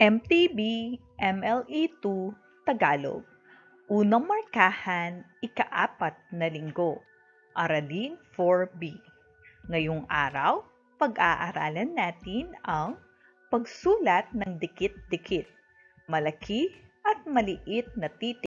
MTB MLE2 Tagalog. Unang markahan, ika-4 na linggo. Aralin 4B. Ngayong araw, pag-aaralan natin ang pagsulat ng dikit-dikit, malaki at maliit na titik.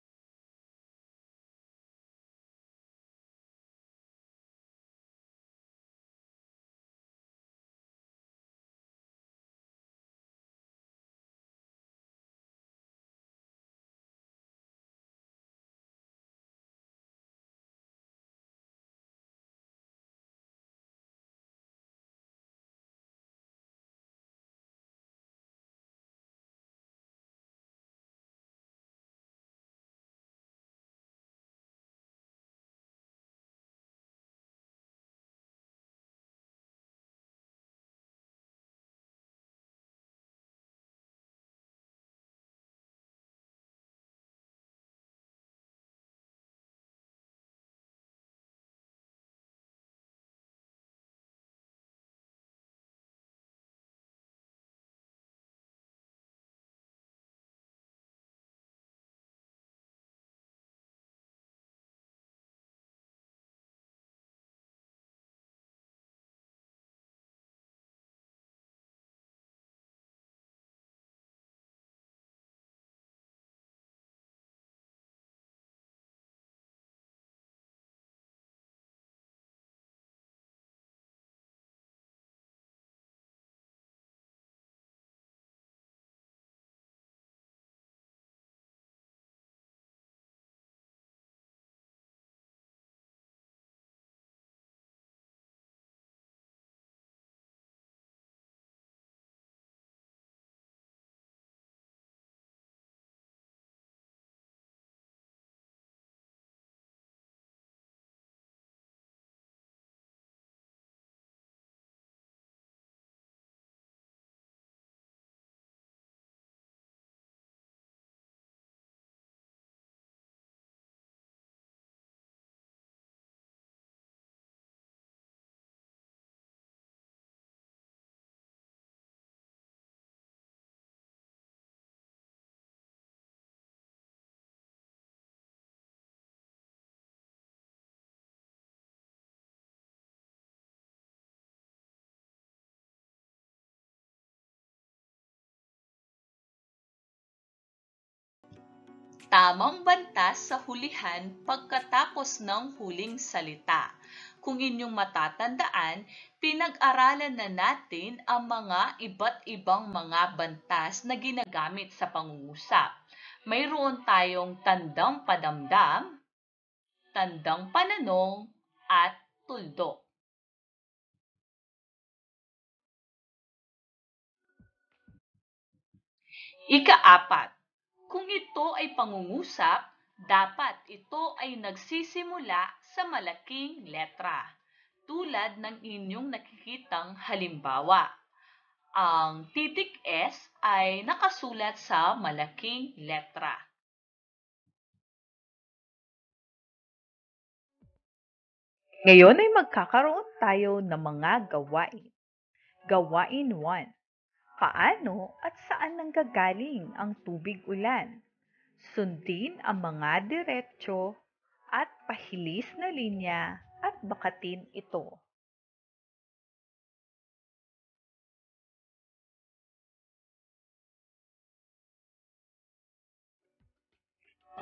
Tamang bantas sa hulihan pagkatapos ng huling salita. Kung inyong matatandaan, pinag-aralan na natin ang mga iba't ibang mga bantas na ginagamit sa pangungusap. Mayroon tayong tandang padamdam, tandang pananong, at tuldok. Ika-4, kung ito ay pangungusap, dapat ito ay nagsisimula sa malaking letra, tulad ng inyong nakikitang halimbawa. Ang titik S ay nakasulat sa malaking letra. Ngayon ay magkakaroon tayo ng mga gawain. Gawain 1. Paano at saan nanggagaling ang tubig ulan? Sundin ang mga diretso at pahilis na linya at bakatin ito.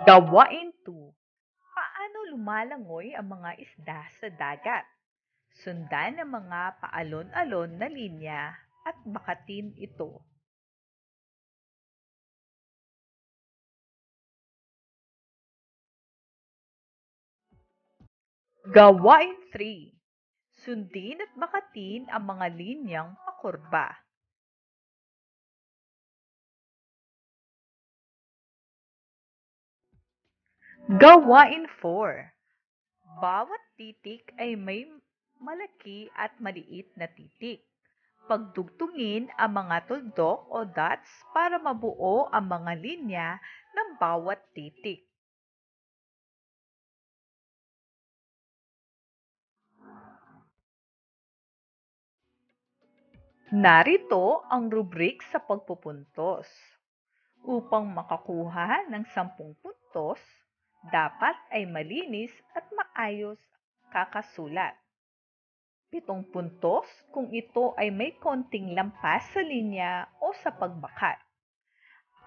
Gawain 2. Paano lumalangoy ang mga isda sa dagat? Sundan ang mga paalon-alon na linya at bakatin ito. Gawain 3. Sundin at bakatin ang mga linyang pakurba. Gawain 4. Bawat titik ay may malaki at maliit na titik. Pagdugtungin ang mga tuldok o dots para mabuo ang mga linya ng bawat titik. Narito ang rubrik sa pagpupuntos. Upang makakuha ng 10 puntos, dapat ay malinis at maayos kakasulat. 7 puntos kung ito ay may konting lampas sa linya o sa pagbakat.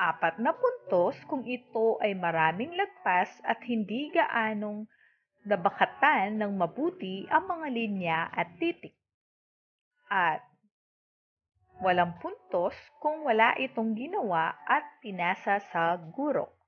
4 puntos kung ito ay maraming lagpas at hindi gaanong nabakatan ng mabuti ang mga linya at titik. At 8 puntos kung wala itong ginawa at pinasa sa guro.